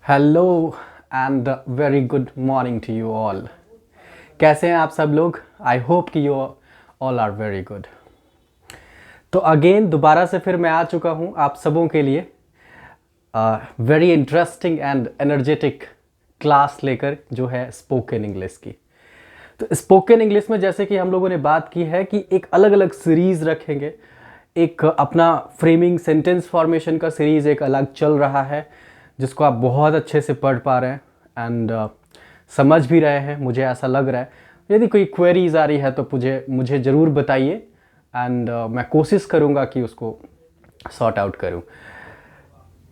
Hello and very good morning to you all. कैसे हैं आप सब लोग? आई होप कि you all are very good. तो अगेन दोबारा से फिर मैं आ चुका हूं आप सबों के लिए very interesting and energetic class लेकर, जो है स्पोकन इंग्लिश की। तो स्पोकन इंग्लिश में जैसे कि हम लोगों ने बात की है कि एक अलग अलग सीरीज़ रखेंगे। एक अपना फ्रेमिंग सेंटेंस फॉर्मेशन का सीरीज़ एक अलग चल रहा है, जिसको आप बहुत अच्छे से पढ़ पा रहे हैं एंड समझ भी रहे हैं, मुझे ऐसा लग रहा है। यदि कोई क्वेरीज आ रही है तो मुझे ज़रूर बताइए एंड मैं कोशिश करूँगा कि उसको सॉर्ट आउट करूँ।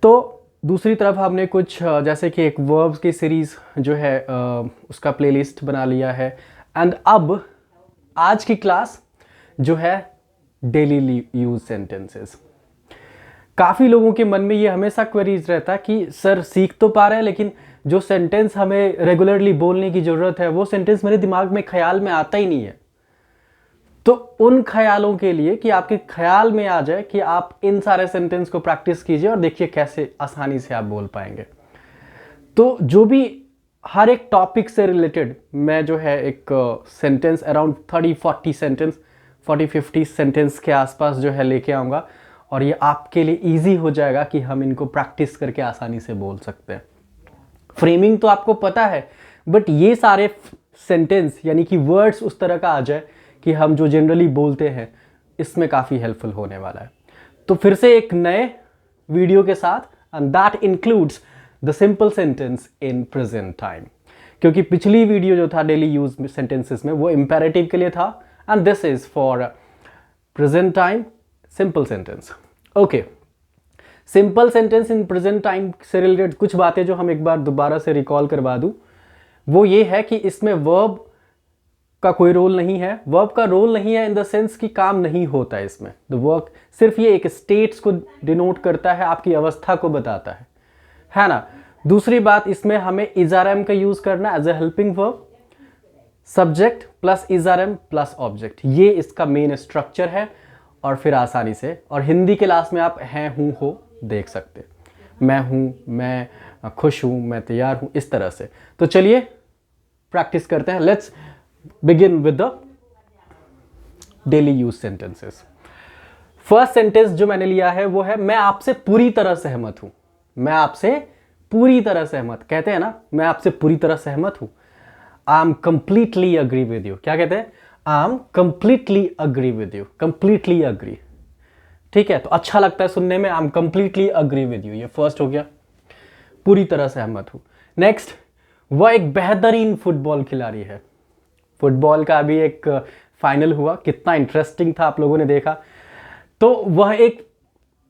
तो दूसरी तरफ हमने कुछ जैसे कि एक वर्ब्स की सीरीज़ जो है उसका प्लेलिस्ट बना लिया है। एंड अब आज की क्लास जो है डेली यूज सेंटेंसेस। काफ़ी लोगों के मन में ये हमेशा क्वेरीज रहता है कि सर सीख तो पा रहे हैं, लेकिन जो सेंटेंस हमें रेगुलरली बोलने की ज़रूरत है वो सेंटेंस मेरे दिमाग में ख्याल में आता ही नहीं है। तो उन ख्यालों के लिए कि आपके ख्याल में आ जाए कि आप इन सारे सेंटेंस को प्रैक्टिस कीजिए और देखिए कैसे आसानी से आप बोल पाएंगे। तो जो भी हर एक टॉपिक से रिलेटेड मैं जो है एक सेंटेंस अराउंड 30-40 सेंटेंस 40-50 सेंटेंस के आसपास जो है लेके आऊँगा, और ये आपके लिए इजी हो जाएगा कि हम इनको प्रैक्टिस करके आसानी से बोल सकते हैं। फ्रेमिंग तो आपको पता है, बट ये सारे सेंटेंस यानी कि वर्ड्स उस तरह का आ जाए कि हम जो जनरली बोलते हैं, इसमें काफ़ी हेल्पफुल होने वाला है। तो फिर से एक नए वीडियो के साथ, and that includes the simple sentence in present time. क्योंकि पिछली वीडियो जो था डेली यूज सेंटेंसेस में, वो इंपेरेटिव के लिए था, and this is for present time simple sentence. Okay, simple sentence in present time से रिलेटेड कुछ बातें जो हम एक बार दोबारा से रिकॉल करवा दूं, वो ये है कि इसमें वर्ब का कोई रोल नहीं है। वर्ब का रोल नहीं है इन द सेंस कि काम नहीं होता है इसमें। द वर्क सिर्फ ये एक स्टेट्स को डिनोट करता है, आपकी अवस्था को बताता है ना। दूसरी बात, इसमें हमें इज आर एम का यूज करना as a helping verb, subject plus is are am plus object, ये इसका मेन स्ट्रक्चर है। और फिर आसानी से, और हिंदी क्लास में आप हैं हूं हो देख सकते, मैं हूं, मैं खुश हूं, मैं तैयार हूं, इस तरह से। तो चलिए प्रैक्टिस करते हैं। Let's begin with the daily use sentences. First sentence जो मैंने लिया है वो है मैं आपसे पूरी तरह सहमत हूं। मैं आपसे पूरी तरह सहमत, कहते हैं ना, मैं आपसे पूरी तरह सहमत हूं। I am completely agree with you. क्या कहते हैं? I am completely agree with you, completely agree. ठीक है, तो अच्छा लगता है सुनने में, I am completely agree with you. ये फर्स्ट हो गया, पूरी तरह सहमत हूं। नेक्स्ट, वह एक बेहतरीन फुटबॉल खिलाड़ी है। फुटबॉल का अभी एक फाइनल हुआ, कितना इंटरेस्टिंग था, आप लोगों ने देखा। तो वह एक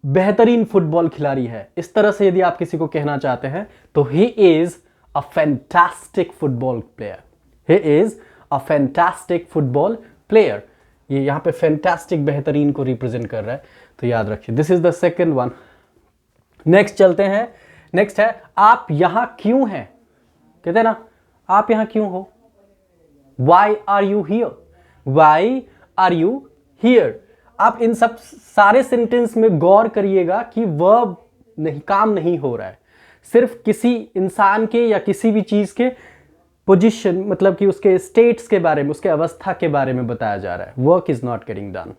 बेहतरीन फुटबॉल खिलाड़ी है, इस तरह से यदि आप किसी को कहना चाहते हैं तो he is a fantastic football player. He is a fantastic football player. ये यहाँ पे फैंटास्टिक, बेहतरीन को रिप्रेजेंट कर रहा है, तो याद रखिए, this is the second one. Next चलते हैं। नेक्स्ट है आप यहां क्यों हैं। कहते हैं ना, आप यहां क्यों हो। Why are you here, why are you here. आप इन सब सारे सेंटेंस में गौर करिएगा कि वर्ब नहीं, काम नहीं हो रहा है, सिर्फ किसी इंसान के या किसी भी चीज के पोजीशन, मतलब कि उसके स्टेट्स के बारे में, उसके अवस्था के बारे में बताया जा रहा है। Work is not getting done.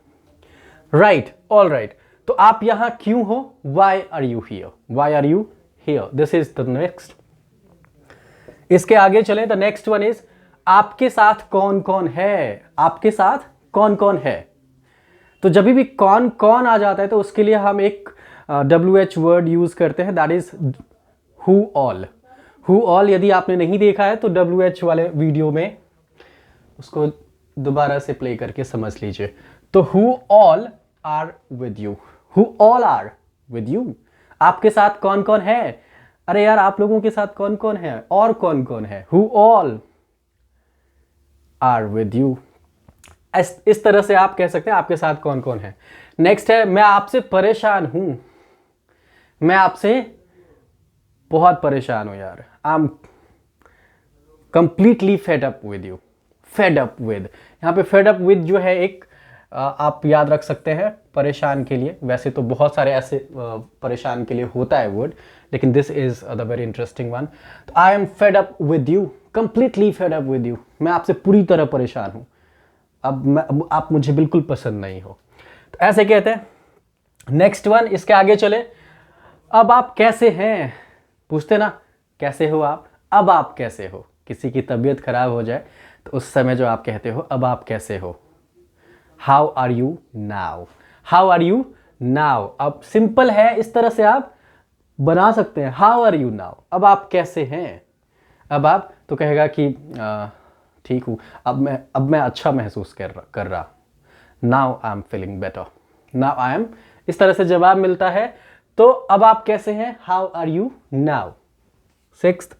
Right, all right. तो आप यहां क्यों हो, why are you here, why are you here, this is the next. इसके आगे चलें, द नेक्स्ट वन इज आपके साथ कौन कौन है। आपके साथ कौन कौन है। तो जब भी कौन कौन आ जाता है तो उसके लिए हम एक WH वर्ड यूज करते हैं, that is who all. Who all यदि आपने नहीं देखा है तो WH वाले वीडियो में उसको दोबारा से प्ले करके समझ लीजिए। तो who all are with you, who all are with you. आपके साथ कौन कौन है। अरे यार, आप लोगों के साथ कौन कौन है और कौन कौन है। Who all are with you. इस तरह से आप कह सकते हैं आपके साथ कौन कौन है। नेक्स्ट है मैं आपसे परेशान हूं। मैं आपसे बहुत परेशान हूं यार, I am completely fed up with you. Fade up with, यहां पे फेड अप विद जो है एक आप याद रख सकते हैं परेशान के लिए। वैसे तो बहुत सारे ऐसे परेशान के लिए होता है वर्ड, लेकिन this is the very interesting one. तो I am fed up with you, completely fed up with you, मैं आपसे पूरी तरह परेशान हूँ, अब आप मुझे बिल्कुल पसंद नहीं हो। तो ऐसे कहते हैं। नेक्स्ट वन, इसके आगे चले। अब आप कैसे हैं, पूछते ना कैसे हो आप, अब आप कैसे हो। किसी की तबीयत खराब हो जाए तो उस समय जो आप कहते हो अब आप कैसे हो, how are you now, how are you now. अब सिंपल है, इस तरह से आप बना सकते हैं, हाउ आर यू नाउ, अब आप कैसे हैं। अब आप तो कहेगा कि ठीक हूँ, अब मैं अच्छा महसूस कर रहा, now I am feeling better, now I am, इस तरह से जवाब मिलता है। तो अब आप कैसे हैं, how are you now. Sixth,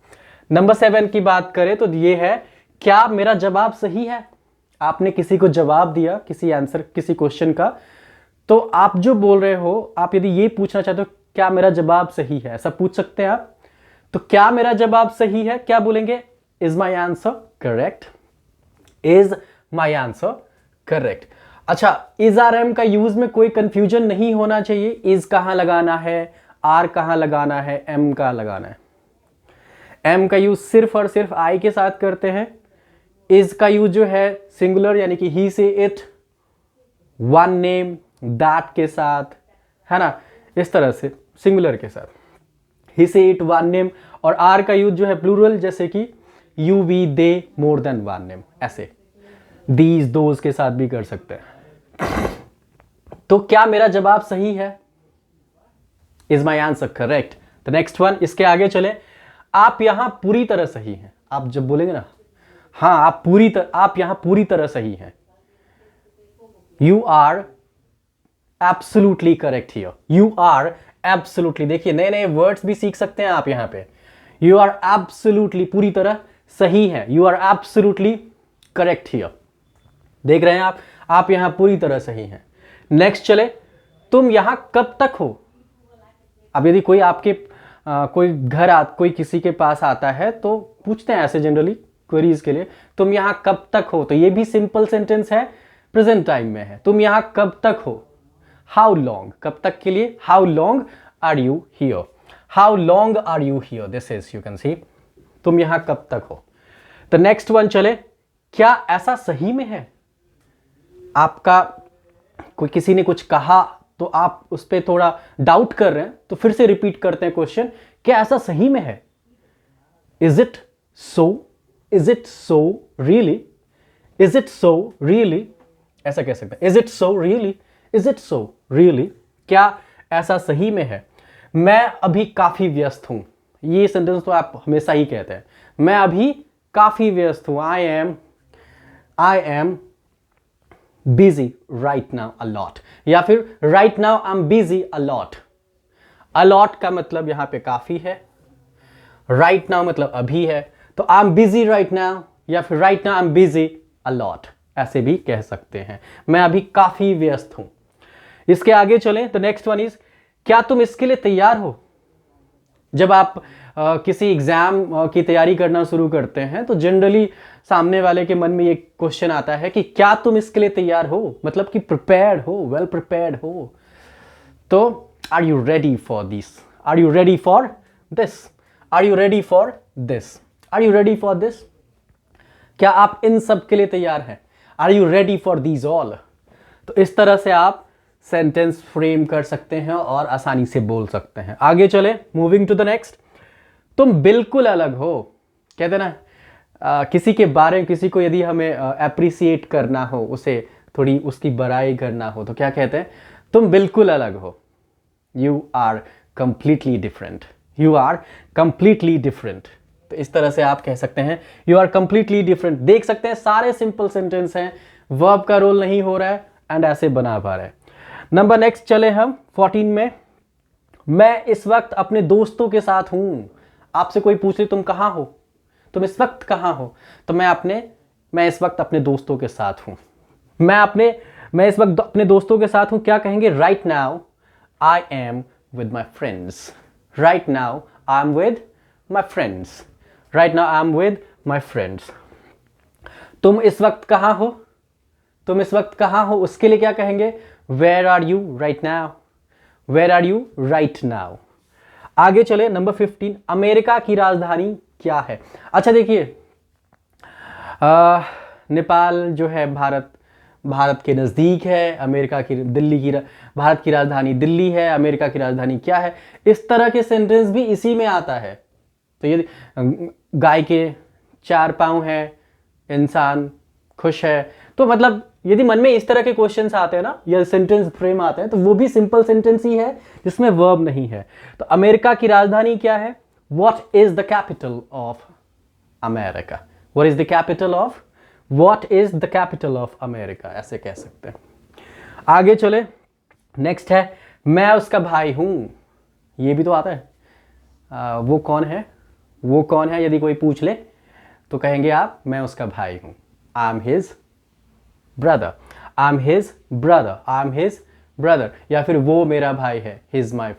number 7 की बात करें तो ये है, क्या मेरा जवाब सही है। आपने किसी को जवाब दिया, किसी आंसर, किसी क्वेश्चन का, तो आप जो बोल रहे हो, आप यदि ये पूछना चाहते हो क्या मेरा जवाब सही है, ऐसा पूछ सकते हैं आप। तो क्या मेरा जवाब सही है, क्या बोलेंगे, is my answer correct, is my answer correct. अच्छा, इज आर एम का यूज में कोई कंफ्यूजन नहीं होना चाहिए। इज कहां लगाना है, आर कहां लगाना है, एम कहां लगाना है। एम का यूज सिर्फ और सिर्फ आई के साथ करते हैं। इज का यूज जो है सिंगुलर, यानी कि ही she it, one name, that के साथ, है ना, इस तरह से सिंगुलर के साथ, he she it, one name. और आर का यूज जो है प्लूरल, जैसे कि you, we, they, more than one name, ऐसे दीज, दोज के साथ भी कर सकते हैं। तो क्या मेरा जवाब सही है, is my answer correct. The next one, इसके आगे चले। आप यहां पूरी तरह सही हैं। आप जब बोलेंगे ना, हाँ आप यहां पूरी तरह सही हैं, you are absolutely correct here, you are absolutely. देखिए नए नए वर्ड्स भी सीख सकते हैं आप यहां पे। यू आर एब्सोल्युटली, पूरी तरह सही है, you are absolutely correct here. देख रहे हैं आप यहां पूरी तरह सही हैं। नेक्स्ट चले, तुम यहां कब तक हो। अब यदि कोई आपके कोई किसी के पास आता है तो पूछते हैं ऐसे जनरली क्वेरीज के लिए, तुम यहां कब तक हो। तो ये भी सिंपल सेंटेंस है, प्रेजेंट टाइम में है। तुम यहां कब तक हो, हाउ लॉन्ग, कब तक के लिए, how long are you here, how long are you here, this is, you can see, तुम यहां कब तक हो। तो नेक्स्ट वन चले, क्या ऐसा सही में है। आपका कोई किसी ने कुछ कहा तो आप उस पर थोड़ा डाउट कर रहे हैं, तो फिर से रिपीट करते हैं क्वेश्चन, क्या ऐसा सही में है। Is it so, is it so really, is it so really, ऐसा कह सकते हैं, is it so really, is it so really, क्या ऐसा सही में है। मैं अभी काफी व्यस्त हूं, ये सेंटेंस तो आप हमेशा ही कहते हैं, मैं अभी काफी व्यस्त हूं, I am busy right now a lot, या फिर right now I'm busy a lot। a lot का मतलब यहां पे काफी है, right now मतलब अभी है, तो I'm busy right now या फिर right now I'm busy a lot, ऐसे भी कह सकते हैं, मैं अभी काफी व्यस्त हूं। इसके आगे चलें तो नेक्स्ट वन इज, क्या तुम इसके लिए तैयार हो। जब आप किसी एग्जाम की तैयारी करना शुरू करते हैं तो जनरली सामने वाले के मन में ये क्वेश्चन आता है कि क्या तुम इसके लिए तैयार हो, मतलब कि प्रिपेयर्ड हो, वेल प्रिपेयर्ड हो। तो are you ready for this, are you ready for this, are you ready for this, are you ready for this, क्या आप इन सब के लिए तैयार हैं, are you ready for these all. तो इस तरह से आप सेंटेंस फ्रेम कर सकते हैं और आसानी से बोल सकते हैं। आगे चले, मूविंग टू द नेक्स्ट। तुम बिल्कुल अलग हो, कहते ना किसी के बारे में, किसी को यदि हमें अप्रिसिएट करना हो, उसे थोड़ी उसकी बड़ाई करना हो, तो क्या कहते हैं, तुम बिल्कुल अलग हो, you are completely different, you are completely different. तो इस तरह से आप कह सकते हैं यू आर कंप्लीटली डिफरेंट। देख सकते हैं सारे सिंपल सेंटेंस हैं, वर्ब का रोल नहीं हो रहा है एंड ऐसे बना पा रहे हैं। नंबर नेक्स्ट चले हम 14 में, मैं इस वक्त अपने दोस्तों के साथ हूं। आपसे कोई पूछ ले तुम कहां हो, तुम इस वक्त कहां हो, तो मैं इस वक्त अपने दोस्तों के साथ हूं, मैं इस वक्त अपने दोस्तों के साथ हूं। क्या कहेंगे, right now I am with my friends, right now I am with my friends, right now I am with my friends. तुम इस वक्त कहां हो, तुम इस वक्त कहाँ हो, उसके लिए क्या कहेंगे, where are you right now, where are you right now. आगे चले नंबर 15, अमेरिका की राजधानी क्या है। अच्छा देखिए, नेपाल जो है भारत के नज़दीक है, अमेरिका की भारत की राजधानी दिल्ली है, अमेरिका की राजधानी क्या है, इस तरह के सेंटेंस भी इसी में आता है। तो ये गाय के 4 पाँव है, इंसान खुश है, तो मतलब यदि मन में इस तरह के क्वेश्चंस आते हैं ना, या सेंटेंस फ्रेम आते हैं, तो वो भी सिंपल सेंटेंस ही है जिसमें वर्ब नहीं है। तो अमेरिका की राजधानी क्या है, what is the capital of America, what is the capital of, what is the capital of America, ऐसे कह सकते हैं। आगे चले, नेक्स्ट है मैं उसका भाई हूं, ये भी तो आता है। वो कौन है, वो कौन है, यदि कोई पूछ ले तो कहेंगे आप मैं उसका भाई हूं, I am his brother, I am his brother, I am his brother, या फिर वो मेरा भाई है, हिज माई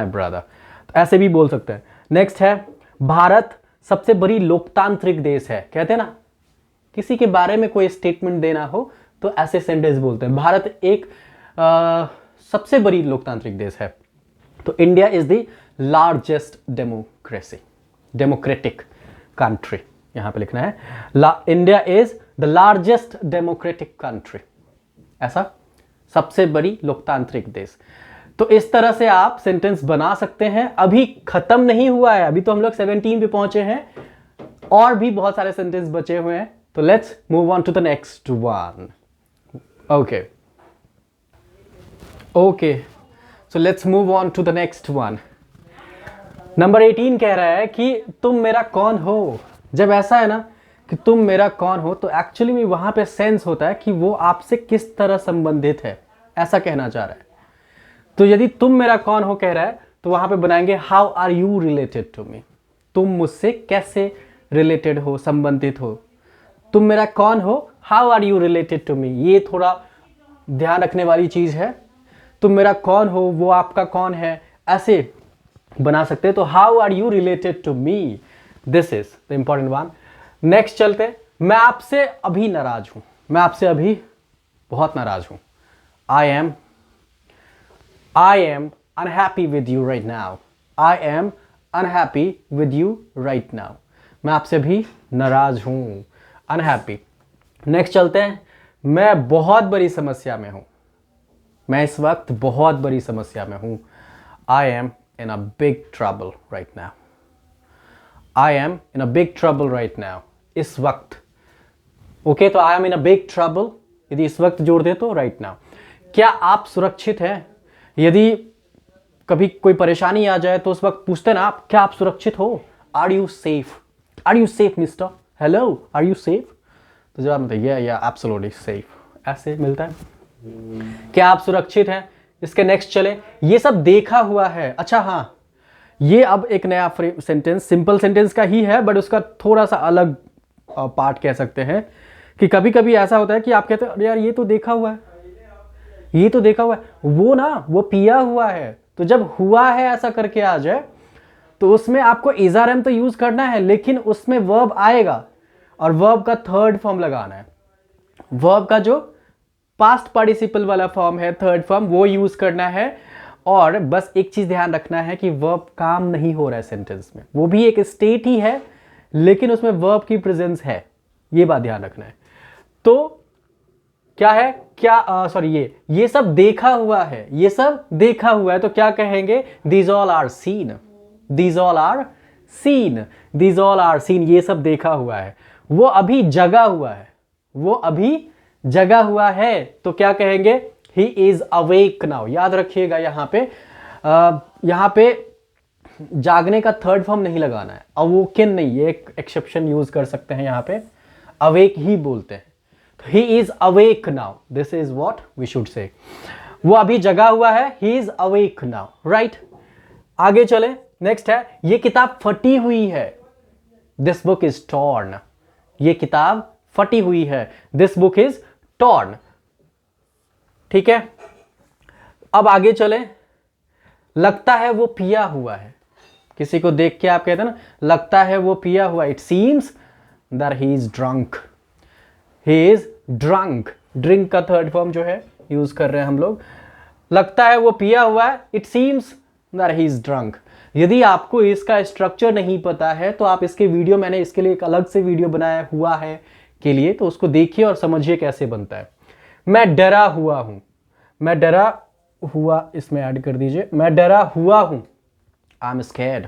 ब्रदर, तो ऐसे भी बोल सकते हैं। नेक्स्ट है भारत सबसे बड़ी लोकतांत्रिक देश है, कहते हैं ना किसी के बारे में कोई स्टेटमेंट देना हो तो ऐसे सेंटेंस बोलते हैं, भारत एक सबसे बड़ी लोकतांत्रिक देश है। तो India is the largest democratic country, यहां पे लिखना है India is the largest democratic country, ऐसा सबसे बड़ी लोकतांत्रिक देश। तो इस तरह से आप सेंटेंस बना सकते हैं। अभी खत्म नहीं हुआ है, अभी तो हम लोग 17 पे पहुंचे हैं, और भी बहुत सारे सेंटेंस बचे हुए हैं। तो let's move on to the next one. Okay, so let's move on to the next one. Number 18 कह रहा है कि तुम मेरा कौन हो। जब ऐसा है ना कि तुम मेरा कौन हो, तो एक्चुअली में वहां पे सेंस होता है कि वो आपसे किस तरह संबंधित है, ऐसा कहना चाह रहा है। तो यदि तुम मेरा कौन हो कह रहा है, तो वहां पे बनाएंगे how are you related to me, तुम मुझसे कैसे रिलेटेड हो, संबंधित हो। तुम मेरा कौन हो, how are you related to me, ये थोड़ा ध्यान रखने वाली चीज है। तुम मेरा कौन हो, वो आपका कौन है, ऐसे बना सकते हैं। तो how are you related to me, this is the important one. Next चलते हैं, मैं आपसे अभी नाराज हूं, मैं आपसे अभी बहुत नाराज हूं, I am unhappy with you right now, I am unhappy with you right now, मैं आपसे भी नाराज हूं, अनहैप्पी। नेक्स्ट चलते हैं, मैं बहुत बड़ी समस्या में हूं, मैं इस वक्त बहुत बड़ी समस्या में हूं, I am in a big trouble right now, I am in a big trouble right now, इस वक्त। ओके, तो I M in a big trouble, यदि इस वक्त जोड़ दे तो राइट नाउ। क्या आप सुरक्षित हैं, यदि कभी कोई परेशानी आ जाए तो उस वक्त पूछते ना आप, क्या आप सुरक्षित हो, are you safe mister, hello are you safe, तो जवाब मतलब या एब्सोल्युटली सेफ, ऐसे मिलता है। क्या आप सुरक्षित हैं। इसके नेक्स्ट चले, ये सब देखा हुआ है। अच्छा हाँ, ये अब एक नया सेंटेंस, सिंपल सेंटेंस का ही है, बट उसका थोड़ा सा अलग पार्ट कह सकते हैं कि कभी कभी ऐसा होता है कि आप कहते हैं अरे यार ये तो देखा हुआ है, ये तो देखा हुआ है, वो ना वो पिया हुआ है। तो जब हुआ है ऐसा करके आ जाए तो उसमें आपको इज़ारम तो यूज करना है, लेकिन उसमें वर्ब आएगा और वर्ब का थर्ड फॉर्म लगाना है। वर्ब का जो पास्ट पार्टिसिपल वाला फॉर्म है, थर्ड फॉर्म, वो यूज करना है। और बस एक चीज ध्यान रखना है कि वर्ब काम नहीं हो रहा है सेंटेंस में, वो भी एक स्टेट ही है लेकिन उसमें वर्ब की प्रेजेंस है, ये बात ध्यान रखना है। तो क्या है, क्या सॉरी ये सब देखा हुआ है, ये सब देखा हुआ है, तो क्या कहेंगे, these all are seen, these all are seen, these all are seen, ये सब देखा हुआ है। वो अभी जगा हुआ है, वो अभी जगा हुआ है, तो क्या कहेंगे, ही इज अवेक नाउ। याद रखिएगा यहाँ पे जागने का थर्ड फॉर्म नहीं लगाना है, अवोकन नहीं, ये एक एक्सेप्शन यूज कर सकते हैं, यहाँ पे अवेक ही बोलते हैं। He is awake now, this is what we should say, वो अभी जगा हुआ है, he is awake now, right. आगे चले, नेक्स्ट है, ये किताब फटी हुई है, दिस बुक इज टॉर्न, ये किताब फटी हुई है, दिस बुक इज टॉर्न, ठीक है। अब आगे चले, लगता है वो पिया हुआ है, किसी को देख के आप कहते हैं ना, लगता है वो पिया हुआ, it seems that he is drunk, he is drunk, drink का थर्ड फॉर्म जो है यूज कर रहे हैं हम लोग। लगता है वो पिया हुआ है, it seems that he is drunk. यदि आपको इसका स्ट्रक्चर नहीं पता है तो आप इसके वीडियो, मैंने इसके लिए एक अलग से वीडियो बनाया हुआ है के लिए, तो उसको देखिए और समझिए कैसे बनता है। मैं डरा हुआ हूं, मैं डरा हुआ, इसमें ऐड कर दीजिए, मैं डरा हुआ हूं, I am scared.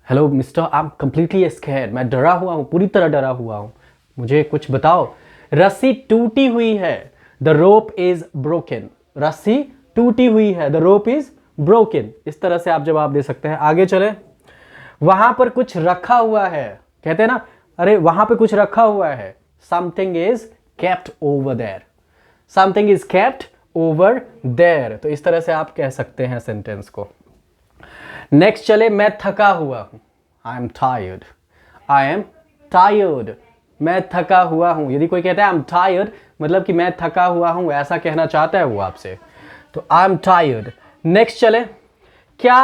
Hello mister, I am completely scared, मैं डरा हुआ हूं, पूरी तरह डरा हुआ हूं, मुझे कुछ बताओ। रस्सी टूटी हुई है, द रोप इज ब्रोकन, रस्सी टूटी हुई है, द रोप इज ब्रोकन। इस तरह से आप जवाब दे सकते हैं। आगे चले, वहां पर कुछ रखा हुआ है, कहते हैं ना, अरे वहां पे कुछ रखा हुआ है, something is kept over there, something is kept over there. तो इस तरह से आप कह सकते हैं सेंटेंस को। नेक्स्ट चले, मैं थका हुआ हूं, I am tired, I am tired, मैं थका हुआ हूं। यदि कोई कहता है आई एम टायर्ड, मतलब कि मैं थका हुआ हूं, ऐसा कहना चाहता है वो आपसे, तो आई एम टायर्ड। नेक्स्ट चले, क्या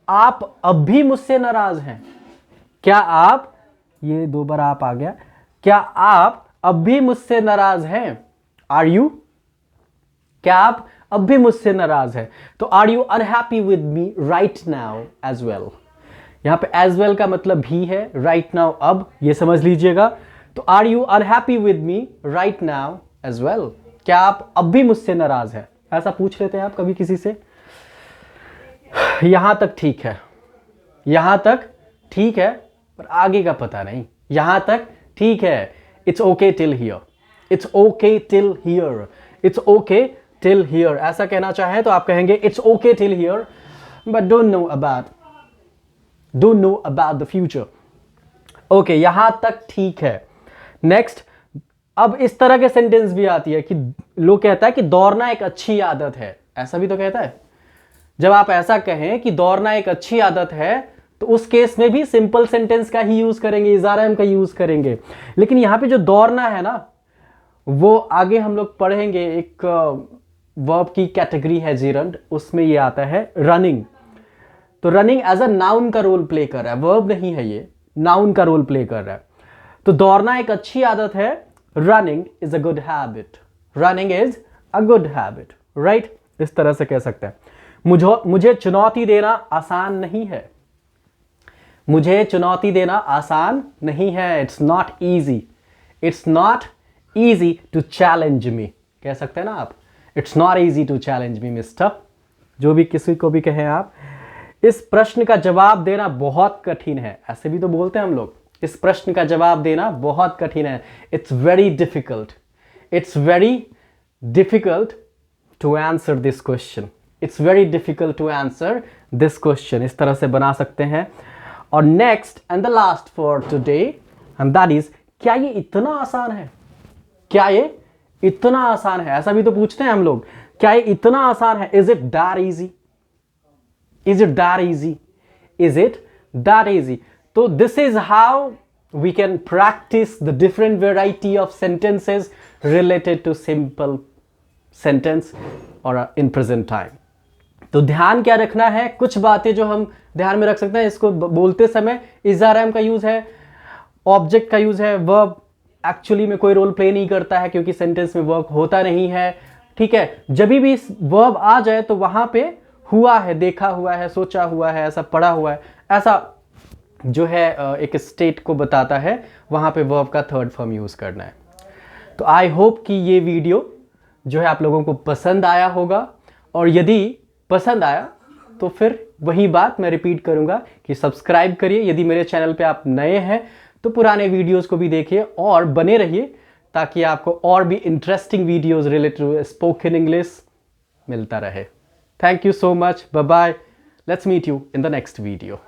आप अब भी मुझसे नाराज हैं, क्या आप, ये दो बार आप आ गया, क्या आप अब भी मुझसे नाराज हैं, आर यू, क्या आप अब भी मुझसे नाराज हैं। तो are you unhappy with me right now as well, यहां पे एज वेल का मतलब भी है, राइट नाउ अब, ये समझ लीजिएगा। तो are you unhappy with me right now as well, क्या आप अब भी मुझसे नाराज हैं, ऐसा पूछ लेते हैं आप कभी किसी से। यहां तक ठीक है, यहां तक ठीक है, पर आगे का पता नहीं। यहां तक ठीक है, it's okay till here, it's okay till here, it's okay till here, ऐसा कहना चाहे तो आप कहेंगे it's okay till here, but don't know about the future. Okay, यहां तक ठीक है। नेक्स्ट, अब इस तरह के सेंटेंस भी आती है कि लोग कहता है कि दौड़ना एक अच्छी आदत है, ऐसा भी तो कहता है। जब आप ऐसा कहें कि दौड़ना एक अच्छी आदत है, तो उस केस में भी सिंपल सेंटेंस का ही यूज करेंगे, इज आर एम का यूज करेंगे। लेकिन यहां पे जो दौड़ना है ना, वो आगे हम लोग पढ़ेंगे, एक वर्ब की कैटेगरी है जीरंड, उसमें ये आता है रनिंग। तो रनिंग एज अ नाउन का रोल प्ले कर रहा है, वर्ब नहीं है ये, नाउन का रोल प्ले कर रहा है। तो दौड़ना एक अच्छी आदत है, running is a good habit, running is a good habit, right, इस तरह से कह सकते हैं। मुझे चुनौती देना आसान नहीं है, मुझे चुनौती देना आसान नहीं है, it's not easy, it's not easy to challenge me, कह सकते हैं ना आप, it's not easy to challenge me mister, जो भी किसी को भी कहें आप। इस प्रश्न का जवाब देना बहुत कठिन है, ऐसे भी तो बोलते हैं हम लोग, इस प्रश्न का जवाब देना बहुत कठिन है, it's very difficult, it's very difficult to answer this question, it's very difficult to answer this question, इस तरह से बना सकते हैं। और next and the last for today, and that is, क्या ये इतना आसान है, क्या ये इतना आसान है, ऐसा भी तो पूछते हैं हम लोग, क्या ये इतना आसान है, is it that easy, is it that easy, is it that easy. तो this is how we can practise the different variety of sentences related to simple sentence और इन प्रेजेंट टाइम। तो ध्यान क्या रखना है, कुछ बातें जो हम ध्यान में रख सकते हैं, इसको बोलते समय इज आर एम का यूज है, ऑब्जेक्ट का यूज है, वर्ब एक्चुअली में कोई रोल प्ले नहीं करता है क्योंकि सेंटेंस में वर्ब होता नहीं है, ठीक है। जब भी वर्ब आ जाए तो वहां पे हुआ है, देखा हुआ है, सोचा हुआ है, ऐसा पढ़ा हुआ है, ऐसा जो है एक स्टेट को बताता है, वहां पे वर्ब का थर्ड फॉर्म यूज करना है। तो आई होप कि ये वीडियो जो है आप लोगों को पसंद आया होगा, और यदि पसंद आया तो फिर वही बात मैं रिपीट करूंगा कि सब्सक्राइब करिए, यदि मेरे चैनल पे आप नए हैं तो पुराने वीडियोस को भी देखिए और बने रहिए, ताकि आपको और भी interesting videos related to spoken English मिलता रहे। Thank you so much, bye bye, let's meet you in the next video.